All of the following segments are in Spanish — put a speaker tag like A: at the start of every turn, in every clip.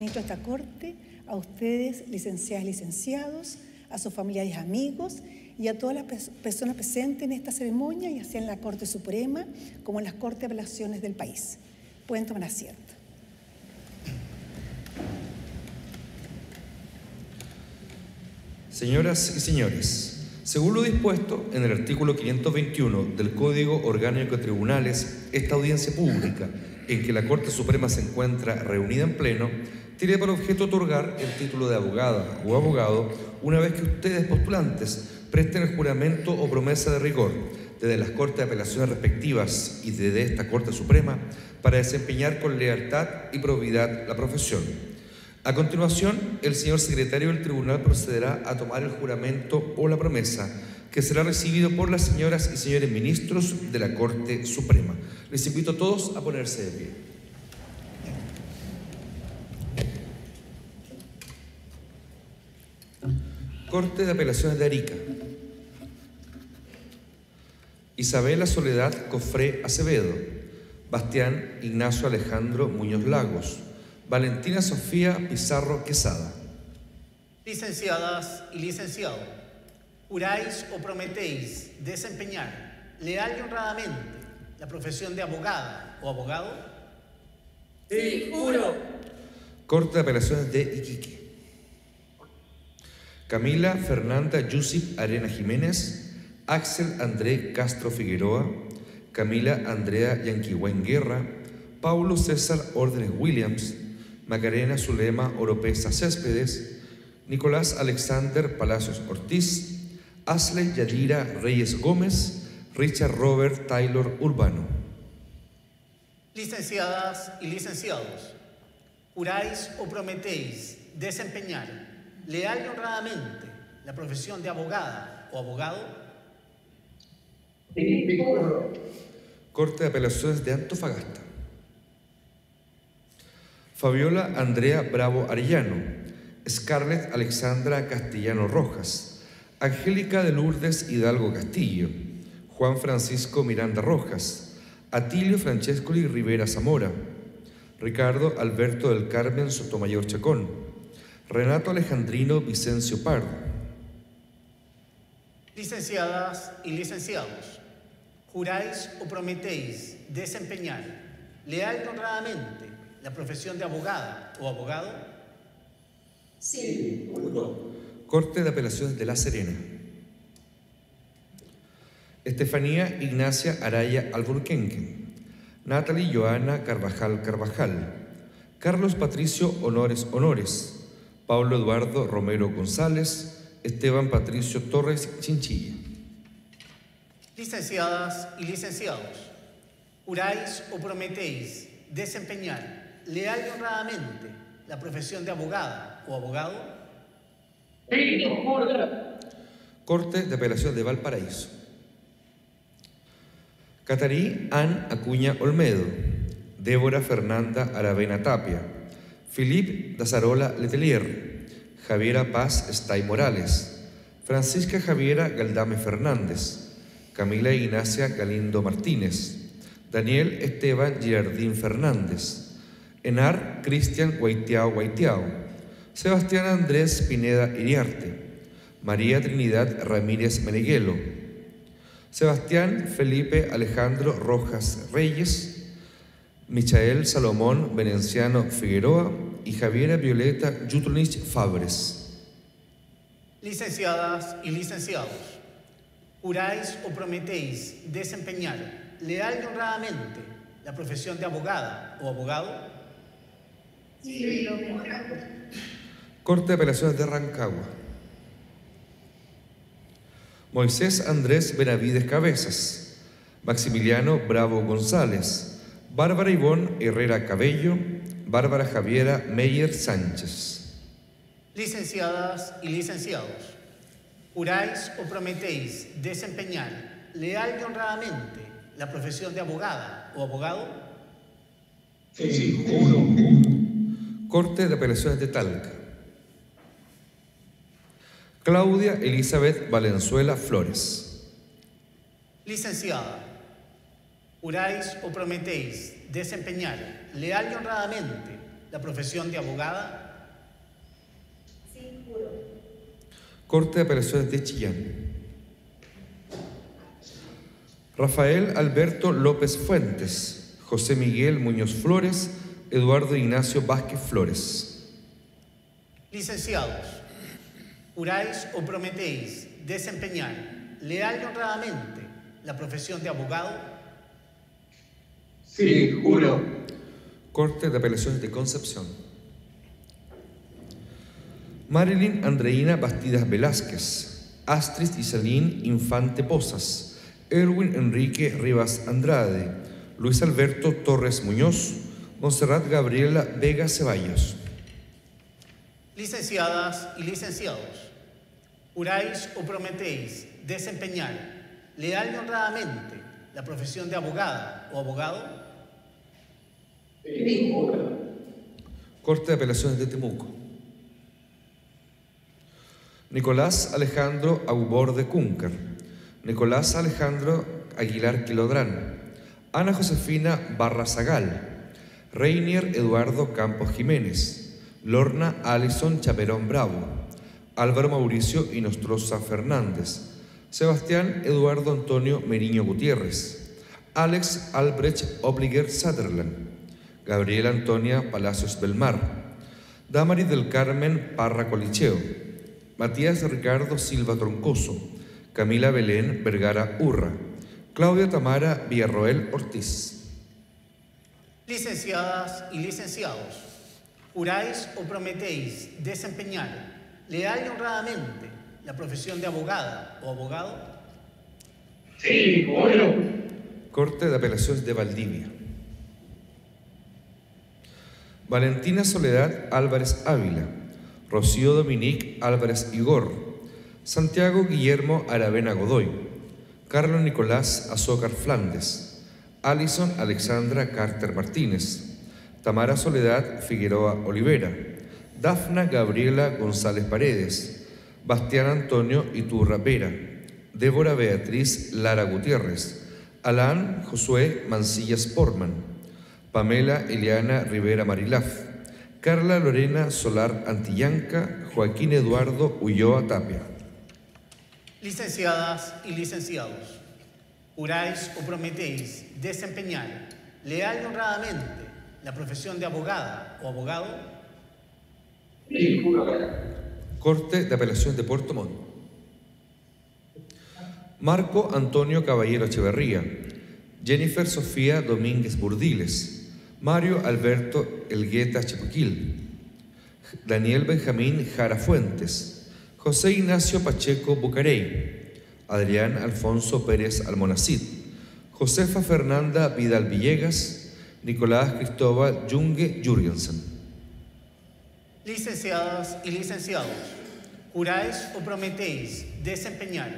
A: Ministro de esta Corte, a ustedes, licenciadas y licenciados, a sus familiares y amigos y a todas las personas presentes en esta ceremonia, ya sea en la Corte Suprema como en las Cortes de Apelaciones del país. Pueden tomar asiento.
B: Señoras y señores, según lo dispuesto en el artículo 521 del Código Orgánico de Tribunales, esta audiencia pública en que la Corte Suprema se encuentra reunida en pleno, tiene por objeto otorgar el título de abogada o abogado una vez que ustedes, postulantes, presten el juramento o promesa de rigor desde las Cortes de Apelaciones respectivas y desde esta Corte Suprema para desempeñar con lealtad y probidad la profesión. A continuación, el señor secretario del Tribunal procederá a tomar el juramento o la promesa que será recibido por las señoras y señores ministros de la Corte Suprema. Les invito a todos a ponerse de pie. Corte de Apelaciones de Arica. Isabela Soledad Cofré Acevedo, Bastián Ignacio Alejandro Muñoz Lagos, Valentina Sofía Pizarro Quesada.
C: Licenciadas y licenciados, ¿juráis o prometéis desempeñar leal y honradamente la profesión de abogada o abogado?
D: Sí, juro.
B: Corte de Apelaciones de Iquique. Camila Fernanda Yusip Arena Jiménez, Axel André Castro Figueroa, Camila Andrea Yanquihuen Guerra, Paulo César Órdenes Williams, Macarena Zulema Oropesa Céspedes, Nicolás Alexander Palacios Ortiz, Asley Yadira Reyes Gómez, Richard Robert Taylor Urbano.
C: Licenciadas y licenciados, ¿juráis o prometéis desempeñar leal y honradamente la profesión de abogada o abogado?
D: Sí, juro.
B: Corte de Apelaciones de Antofagasta. Fabiola Andrea Bravo Arellano, Scarlett Alexandra Castellano Rojas, Angélica de Lourdes Hidalgo Castillo, Juan Francisco Miranda Rojas, Atilio Francescoli Rivera Zamora, Ricardo Alberto del Carmen Sotomayor Chacón, Renato Alejandrino Vicencio Pardo.
C: Licenciadas y licenciados, ¿juráis o prometéis desempeñar leal y honradamente la profesión de abogada o abogado?
D: Sí, juro.
B: Corte de Apelaciones de La Serena. Estefanía Ignacia Araya Alburquenque, Natalie Joana Carvajal Carvajal, Carlos Patricio Honores Honores, Pablo Eduardo Romero González, Esteban Patricio Torres Chinchilla.
C: Licenciadas y licenciados, ¿juráis o prometéis desempeñar leal y honradamente la profesión de abogada o abogado?
D: Sí, juro.
B: Corte de Apelaciones de Valparaíso. Catarí Ann Acuña Olmedo, Débora Fernanda Aravena Tapia, Philippe Dazarola Letelier, Javiera Paz Estay Morales, Francisca Javiera Galdame Fernández, Camila Ignacia Galindo Martínez, Daniel Esteban Girardín Fernández, Enar Cristian Guaitiao Guaitiao, Sebastián Andrés Pineda Iriarte, María Trinidad Ramírez Meneguelo, Sebastián Felipe Alejandro Rojas Reyes, Michael Salomón Venenciano Figueroa y Javiera Violeta Yutronich Fabres.
C: Licenciadas y licenciados, ¿juráis o prometéis desempeñar leal y honradamente la profesión de abogada o abogado?
D: Sí, lo juro.
B: Corte de Apelaciones de Rancagua. Moisés Andrés Benavides Cabezas, Maximiliano Bravo González, Bárbara Ivonne Herrera Cabello, Bárbara Javiera Meyer Sánchez.
C: Licenciadas y licenciados, ¿juráis o prometéis desempeñar leal y honradamente la profesión de abogada o abogado?
D: Sí, juro.
B: Corte de Apelaciones de Talca. Claudia Elizabeth Valenzuela Flores.
C: Licenciada, ¿juráis o prometéis desempeñar leal y honradamente la profesión de abogada.
E: Sí, juro.
B: Corte de Apelaciones de Chillán. Rafael Alberto López Fuentes, José Miguel Muñoz Flores, Eduardo Ignacio Vázquez Flores.
C: Licenciados, ¿juráis o prometéis desempeñar leal y honradamente la profesión de abogado?
D: Sí, juro.
B: Corte de Apelaciones de Concepción. Marilyn Andreina Bastidas Velázquez, Astrid Isalín Infante Pozas, Erwin Enrique Rivas Andrade, Luis Alberto Torres Muñoz, Montserrat Gabriela Vega Ceballos.
C: Licenciadas y licenciados, ¿juráis o prometéis desempeñar leal y honradamente la profesión de abogada o abogado?
D: Sí, juro.
B: Corte de Apelaciones de Temuco. Nicolás Alejandro Aubor de Cúncar, Nicolás Alejandro Aguilar Quilodrán, Ana Josefina Barrazagal, Reinier Eduardo Campos Jiménez, Lorna Alison Chaperón Bravo, Álvaro Mauricio Inostroza Fernández, Sebastián Eduardo Antonio Meriño Gutiérrez, Alex Albrecht Obliger Sutherland, Gabriela Antonia Palacios Belmar, Damaris del Carmen Parra Colicheo, Matías Ricardo Silva Troncoso, Camila Belén Vergara Urra, Claudia Tamara Villarroel Ortiz.
C: Licenciadas y licenciados, ¿juráis o prometéis desempeñar leal y honradamente la profesión de abogada o abogado?
D: Sí, juro.
B: Corte de Apelaciones de Valdivia. Valentina Soledad Álvarez Ávila, Rocío Dominique Álvarez Igor, Santiago Guillermo Aravena Godoy, Carlos Nicolás Azócar Flandes, Alison Alexandra Carter Martínez, Tamara Soledad Figueroa Olivera, Dafna Gabriela González Paredes, Bastián Antonio Iturra Vera, Débora Beatriz Lara Gutiérrez, Alán Josué Mancilla Sportman, Pamela Eliana Rivera Marilaf, Carla Lorena Solar Antillanca, Joaquín Eduardo Ulloa Tapia.
C: Licenciadas y licenciados, ¿juráis o prometéis desempeñar leal y honradamente la profesión de abogada o abogado?
D: Sí, juro.
B: Corte de Apelaciones de Puerto Montt. Marco Antonio Caballero Echeverría, Jennifer Sofía Domínguez Burdiles, Mario Alberto Elgueta Chipuquil, Daniel Benjamín Jara Fuentes, José Ignacio Pacheco Bucarey, Adrián Alfonso Pérez Almonacid, Josefa Fernanda Vidal Villegas, Nicolás Cristóbal Yungue Jürgensen.
C: Licenciadas y licenciados, ¿juráis o prometéis desempeñar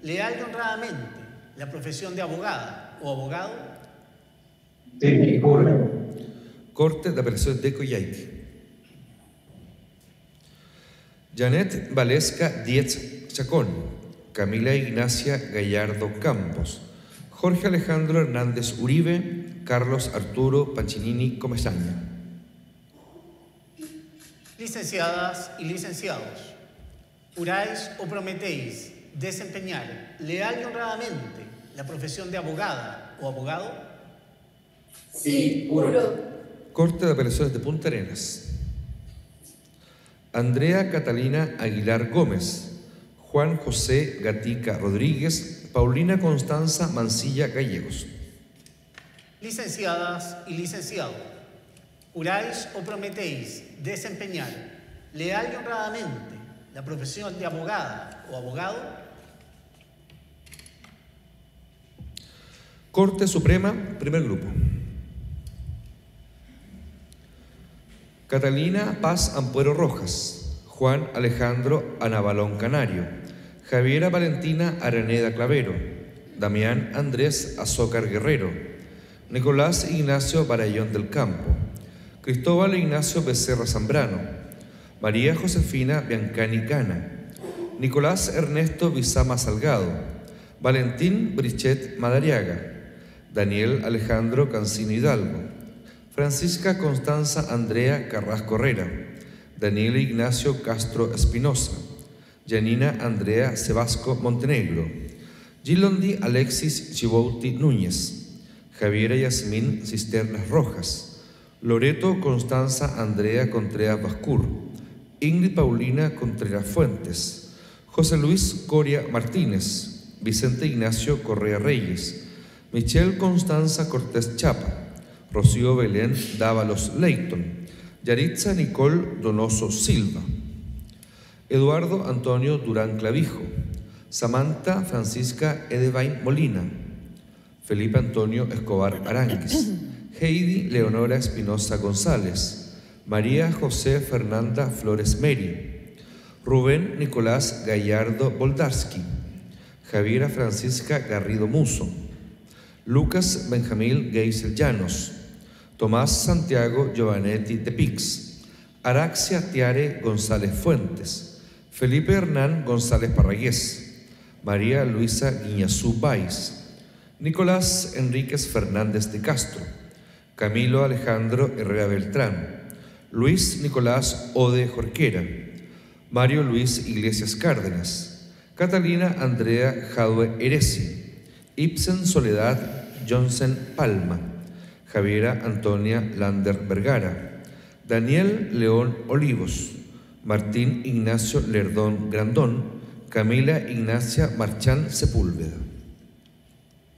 C: leal y honradamente la profesión de abogada o abogado?
D: Sí, juro.
B: Corte de Apelaciones de Coyhaique. Janet Valesca Dietz Chacón, Camila Ignacia Gallardo Campos, Jorge Alejandro Hernández Uribe, Carlos Arturo Panchinini Comesaña.
C: Licenciadas y licenciados, ¿juráis o prometéis desempeñar leal y honradamente la profesión de abogada o abogado?
E: Sí, juro.
B: Corte de Apelaciones de Punta Arenas. Andrea Catalina Aguilar Gómez, Juan José Gatica Rodríguez, Paulina Constanza Mancilla Gallegos.
C: Licenciadas y licenciados, ¿juráis o prometéis desempeñar leal y honradamente la profesión de abogada o abogado?
B: Corte Suprema, primer grupo. Catalina Paz Ampuero Rojas, Juan Alejandro Anabalón Canario, Javiera Valentina Araneda Clavero, Damián Andrés Azócar Guerrero, Nicolás Ignacio Barayón del Campo, Cristóbal Ignacio Becerra Zambrano, María Josefina Biancani Cana, Nicolás Ernesto Bizama Salgado, Valentín Brichet Madariaga, Daniel Alejandro Cancino Hidalgo, Francisca Constanza Andrea Carrasco Herrera, Daniel Ignacio Castro Espinosa, Janina Andrea Sebasco Montenegro, Gilondi Alexis Chibouti Núñez, Javiera Yasmín Cisternas Rojas, Loreto Constanza Andrea Contreras Bascur, Ingrid Paulina Contreras Fuentes, José Luis Coria Martínez, Vicente Ignacio Correa Reyes, Michelle Constanza Cortés Chapa, Rocío Belén Dávalos Leighton, Yaritza Nicole Donoso Silva, Eduardo Antonio Durán Clavijo, Samantha Francisca Edevain Molina, Felipe Antonio Escobar Aranguis, Heidi Leonora Espinosa González, María José Fernanda Flores Meri, Rubén Nicolás Gallardo Boldarsky, Javiera Francisca Garrido Muso, Lucas Benjamín Geisel Llanos, Tomás Santiago Giovanetti Tepix, Araxia Tiare González Fuentes, Felipe Hernán González Parragués, María Luisa Guiñazú Báez, Nicolás Enríquez Fernández de Castro, Camilo Alejandro Herrera Beltrán, Luis Nicolás Ode Jorquera, Mario Luis Iglesias Cárdenas, Catalina Andrea Jadue Eresi, Ibsen Soledad Johnson Palma, Javiera Antonia Lander Vergara, Daniel León Olivos, Martín Ignacio Lerdón Grandón, Camila Ignacia Marchán Sepúlveda.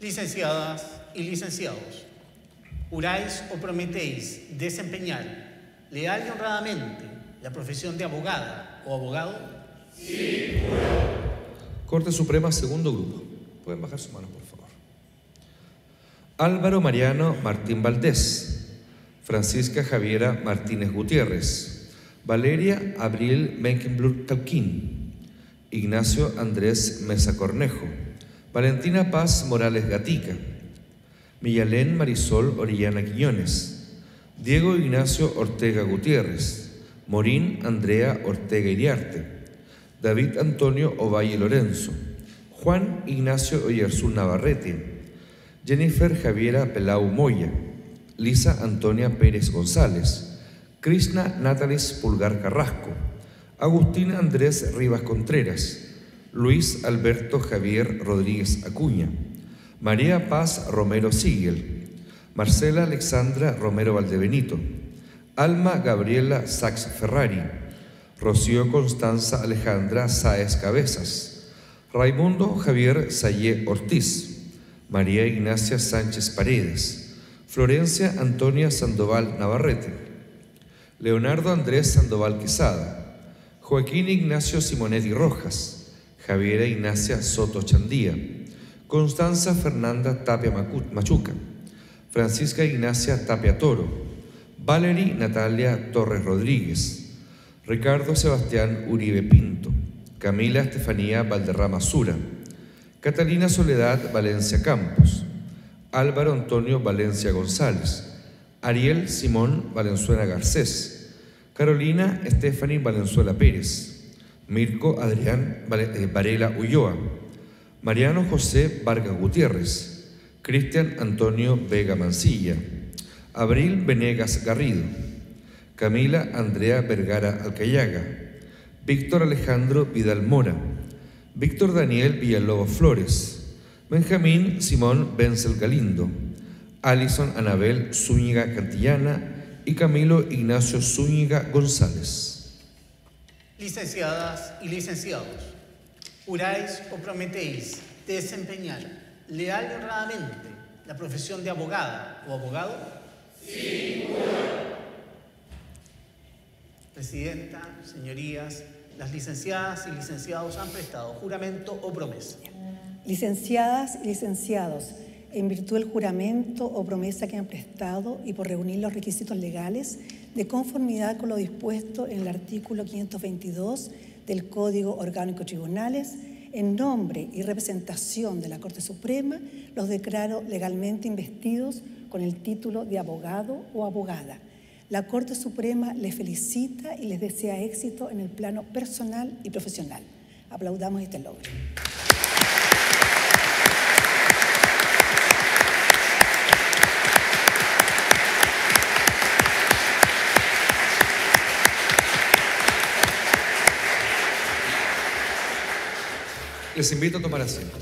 C: Licenciadas y licenciados, juráis o prometéis desempeñar leal y honradamente la profesión de abogada o abogado.
D: Sí, juro.
B: Corte Suprema, segundo grupo. Pueden bajar sus manos, por favor. Álvaro Mariano Martín Valdés, Francisca Javiera Martínez Gutiérrez, Valeria Abril Menkenblur Talquín, Ignacio Andrés Mesa Cornejo, Valentina Paz Morales Gatica, Millalén Marisol Orellana Quiñones, Diego Ignacio Ortega Gutiérrez, Morín Andrea Ortega Iriarte, David Antonio Ovalle Lorenzo, Juan Ignacio Oyerzún Navarrete, Jennifer Javiera Pelau Moya, Lisa Antonia Pérez González, Krishna Natalis Pulgar Carrasco, Agustín Andrés Rivas Contreras, Luis Alberto Javier Rodríguez Acuña, María Paz Romero Sigel, Marcela Alexandra Romero Valdebenito, Alma Gabriela Sachs Ferrari, Rocío Constanza Alejandra Sáez Cabezas, Raimundo Javier Sayé Ortiz, María Ignacia Sánchez Paredes, Florencia Antonia Sandoval Navarrete, Leonardo Andrés Sandoval Quesada, Joaquín Ignacio Simonetti Rojas, Javiera Ignacia Soto Chandía, Constanza Fernanda Tapia Machuca, Francisca Ignacia Tapia Toro, Valery Natalia Torres Rodríguez, Ricardo Sebastián Uribe Pinto, Camila Estefanía Valderrama Sura, Catalina Soledad Valencia Campos, Álvaro Antonio Valencia González, Ariel Simón Valenzuela Garcés, Carolina Stephanie Valenzuela Pérez, Mirko Adrián Varela Ulloa, Mariano José Vargas Gutiérrez, Cristian Antonio Vega Mancilla, Abril Venegas Garrido, Camila Andrea Vergara Alcayaga, Víctor Alejandro Vidal Mora, Víctor Daniel Villalobos Flores, Benjamín Simón Benzel Galindo, Alison Anabel Zúñiga Cantillana y Camilo Ignacio Zúñiga González.
C: Licenciadas y licenciados, juráis o prometéis desempeñar leal y honradamente la profesión de abogada o abogado.
D: Sí, juro.
C: Presidenta, señorías, las licenciadas y licenciados han prestado juramento o promesa.
A: Licenciadas y licenciados, en virtud del juramento o promesa que han prestado y por reunir los requisitos legales de conformidad con lo dispuesto en el artículo 522 del Código Orgánico de Tribunales, en nombre y representación de la Corte Suprema, los declaro legalmente investidos con el título de abogado o abogada. La Corte Suprema les felicita y les desea éxito en el plano personal y profesional. Aplaudamos este logro.
B: Les invito a tomar asiento.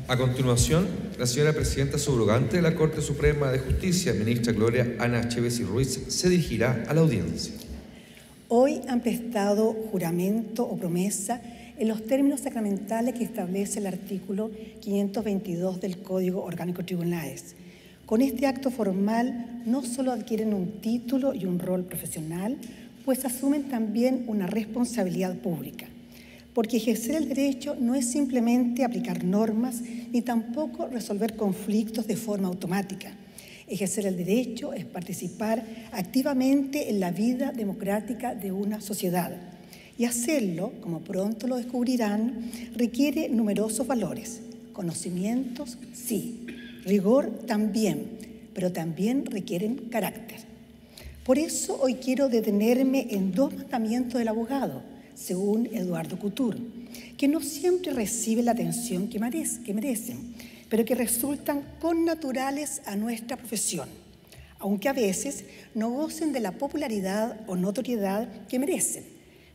B: A continuación, la señora presidenta subrogante de la Corte Suprema de Justicia, ministra Gloria Ana Chévez y Ruiz, se dirigirá a la audiencia.
A: Hoy han prestado juramento o promesa en los términos sacramentales que establece el artículo 522 del Código Orgánico de Tribunales. Con este acto formal no solo adquieren un título y un rol profesional, pues asumen también una responsabilidad pública. Porque ejercer el derecho no es simplemente aplicar normas ni tampoco resolver conflictos de forma automática. Ejercer el derecho es participar activamente en la vida democrática de una sociedad. Y hacerlo, como pronto lo descubrirán, requiere numerosos valores. Conocimientos, sí. Rigor también, pero también requieren carácter. Por eso hoy quiero detenerme en dos mandamientos del abogado, según Eduardo Couture, que no siempre reciben la atención que merecen, pero que resultan connaturales a nuestra profesión, aunque a veces no gocen de la popularidad o notoriedad que merecen.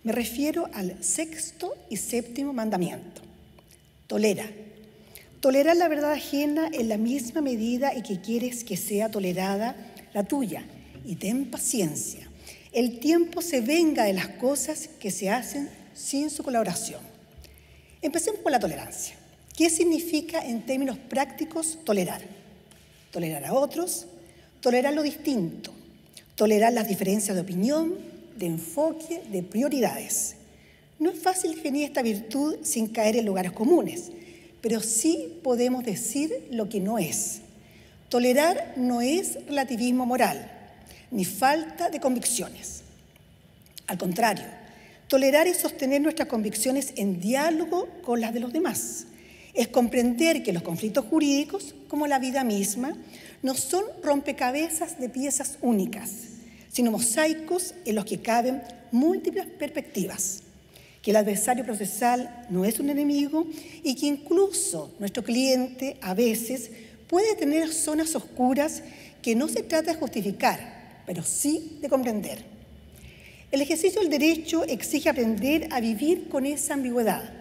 A: Me refiero al sexto y séptimo mandamiento. Tolera. Tolera la verdad ajena en la misma medida en que quieres que sea tolerada la tuya, y ten paciencia. El tiempo se venga de las cosas que se hacen sin su colaboración. Empecemos con la tolerancia. ¿Qué significa en términos prácticos tolerar? Tolerar a otros, tolerar lo distinto, tolerar las diferencias de opinión, de enfoque, de prioridades. No es fácil definir esta virtud sin caer en lugares comunes, pero sí podemos decir lo que no es. Tolerar no es relativismo moral, ni falta de convicciones. Al contrario, tolerar es sostener nuestras convicciones en diálogo con las de los demás. Es comprender que los conflictos jurídicos, como la vida misma, no son rompecabezas de piezas únicas, sino mosaicos en los que caben múltiples perspectivas. Que el adversario procesal no es un enemigo y que incluso nuestro cliente a veces puede tener zonas oscuras que no se trata de justificar, pero sí de comprender. El ejercicio del derecho exige aprender a vivir con esa ambigüedad,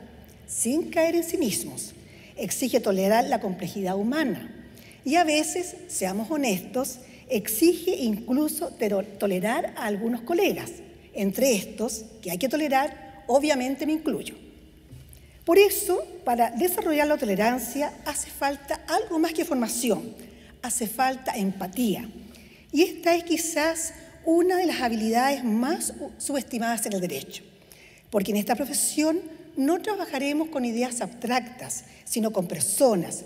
A: sin caer en sí mismos. Exige tolerar la complejidad humana y a veces, seamos honestos, exige incluso tolerar a algunos colegas. Entre estos, que hay que tolerar, obviamente me incluyo. Por eso, para desarrollar la tolerancia hace falta algo más que formación, hace falta empatía. Y esta es quizás una de las habilidades más subestimadas en el derecho, porque en esta profesión no trabajaremos con ideas abstractas, sino con personas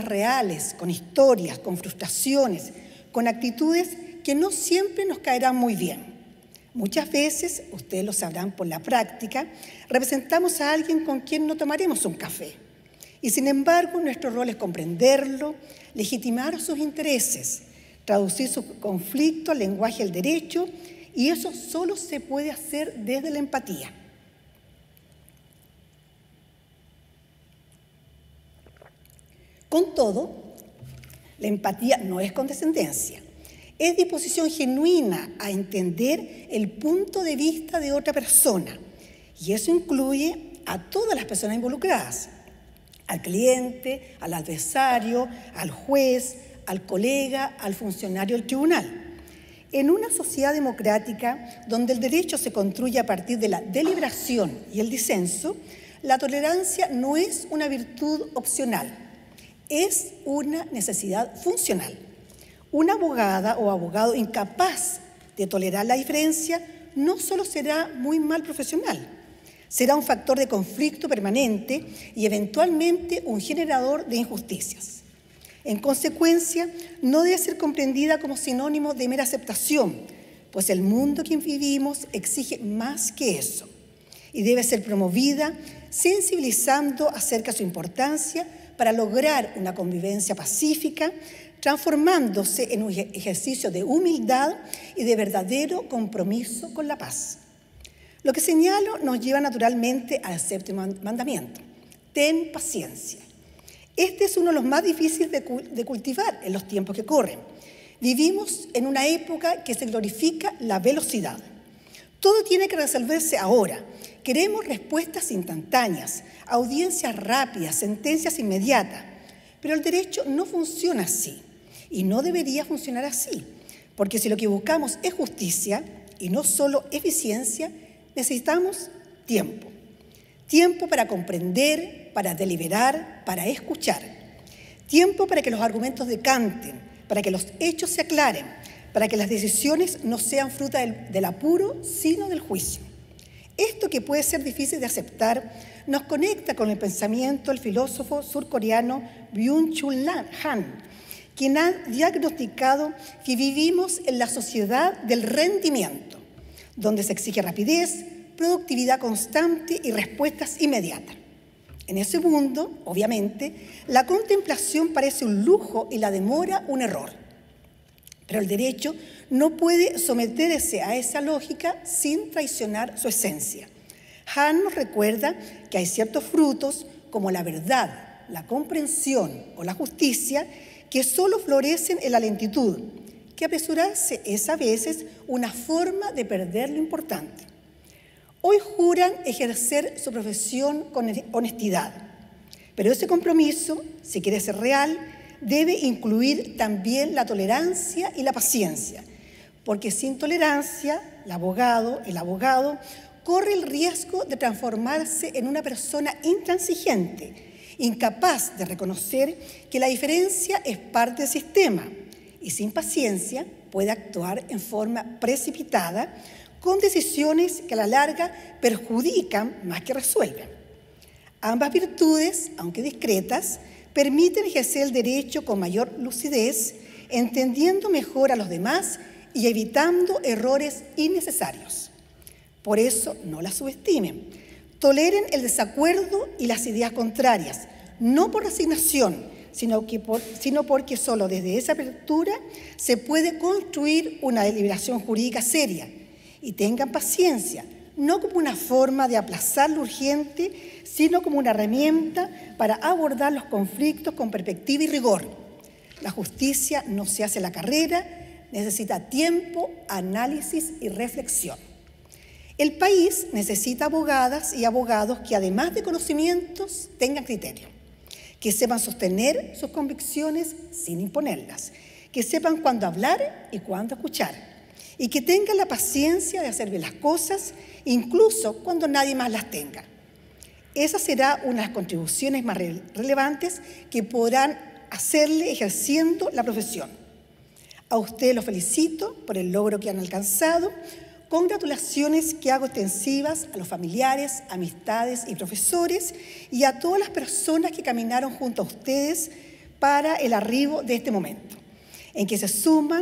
A: reales, con historias, con frustraciones, con actitudes que no siempre nos caerán muy bien. Muchas veces, ustedes lo sabrán por la práctica, representamos a alguien con quien no tomaremos un café. Y sin embargo, nuestro rol es comprenderlo, legitimar sus intereses, traducir su conflicto al lenguaje del derecho, y eso solo se puede hacer desde la empatía. Con todo, la empatía no es condescendencia, es disposición genuina a entender el punto de vista de otra persona, y eso incluye a todas las personas involucradas, al cliente, al adversario, al juez, al colega, al funcionario del tribunal. En una sociedad democrática donde el derecho se construye a partir de la deliberación y el disenso, la tolerancia no es una virtud opcional, es una necesidad funcional. Una abogada o abogado incapaz de tolerar la diferencia no solo será muy mal profesional, será un factor de conflicto permanente y eventualmente un generador de injusticias. En consecuencia, no debe ser comprendida como sinónimo de mera aceptación, pues el mundo en que vivimos exige más que eso, y debe ser promovida sensibilizando acerca de su importancia para lograr una convivencia pacífica, transformándose en un ejercicio de humildad y de verdadero compromiso con la paz. Lo que señalo nos lleva naturalmente al séptimo mandamiento: ten paciencia. Este es uno de los más difíciles de cultivar en los tiempos que corren. Vivimos en una época que se glorifica la velocidad. Todo tiene que resolverse ahora. Queremos respuestas instantáneas, audiencias rápidas, sentencias inmediatas. Pero el derecho no funciona así y no debería funcionar así, porque si lo que buscamos es justicia y no solo eficiencia, necesitamos tiempo. Tiempo para comprender, para deliberar, para escuchar. Tiempo para que los argumentos decanten, para que los hechos se aclaren, para que las decisiones no sean fruto del apuro, sino del juicio. Esto, que puede ser difícil de aceptar, nos conecta con el pensamiento del filósofo surcoreano Byung-Chul Han, quien ha diagnosticado que vivimos en la sociedad del rendimiento, donde se exige rapidez, productividad constante y respuestas inmediatas. En ese mundo, obviamente, la contemplación parece un lujo y la demora un error. Pero el derecho no puede someterse a esa lógica sin traicionar su esencia. Han nos recuerda que hay ciertos frutos, como la verdad, la comprensión o la justicia, que solo florecen en la lentitud, que apresurarse es a veces una forma de perder lo importante. Hoy juran ejercer su profesión con honestidad, pero ese compromiso, si quiere ser real, debe incluir también la tolerancia y la paciencia, porque sin tolerancia, el abogado corre el riesgo de transformarse en una persona intransigente, incapaz de reconocer que la diferencia es parte del sistema, y sin paciencia puede actuar en forma precipitada, con decisiones que a la larga perjudican más que resuelven. Ambas virtudes, aunque discretas, permiten ejercer el derecho con mayor lucidez, entendiendo mejor a los demás y evitando errores innecesarios. Por eso, no la subestimen. Toleren el desacuerdo y las ideas contrarias, no por resignación, sino porque solo desde esa apertura se puede construir una deliberación jurídica seria. Y tengan paciencia, no como una forma de aplazar lo urgente, sino como una herramienta para abordar los conflictos con perspectiva y rigor. La justicia no se hace a la carrera, necesita tiempo, análisis y reflexión. El país necesita abogadas y abogados que, además de conocimientos, tengan criterio, que sepan sostener sus convicciones sin imponerlas, que sepan cuándo hablar y cuándo escuchar, y que tengan la paciencia de hacer bien las cosas, incluso cuando nadie más las tenga. Esa será una de las contribuciones más relevantes que podrán hacerle ejerciendo la profesión. A ustedes los felicito por el logro que han alcanzado. Congratulaciones que hago extensivas a los familiares, amistades y profesores y a todas las personas que caminaron junto a ustedes para el arribo de este momento, en que se suma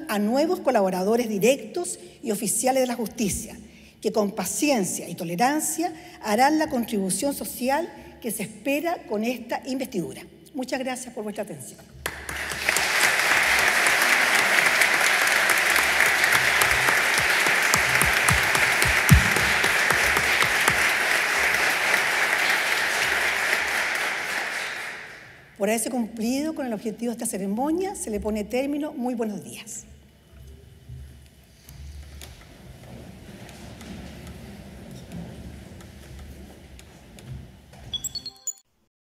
A: a nuevos colaboradores directos y oficiales de la justicia, que con paciencia y tolerancia harán la contribución social que se espera con esta investidura. Muchas gracias por vuestra atención. Por haberse cumplido con el objetivo de esta ceremonia, se le pone término. Muy buenos días.